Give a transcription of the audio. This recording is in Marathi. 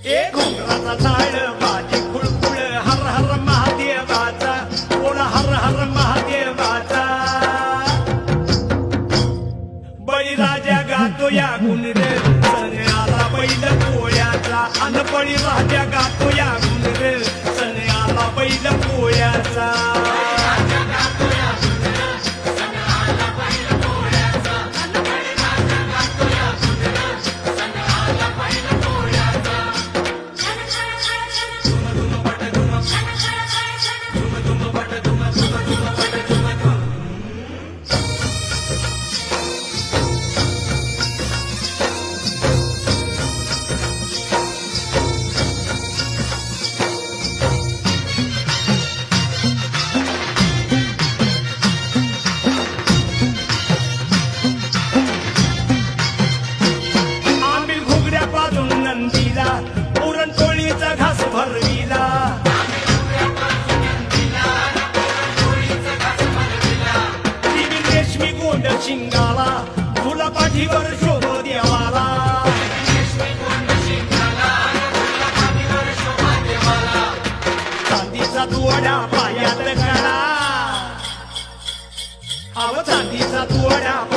एक घोंगराचा ताळ बाजी खुळखुळ हर हर महादेवाचा बोला हर हर महादेवाचा बळीराजा गातो या गुणर सण आला बैल पोळ्याचा अन बळीराजा गातो या गुणर सण आला बैल पोळ्याचा पुरणपोळीचा घास भरविला रेशमी गोंड शिंगाला तुला पाठीवर शोभ देवाला चांदीचा तुवडा पायात काढा अव चांदीचा तुवडा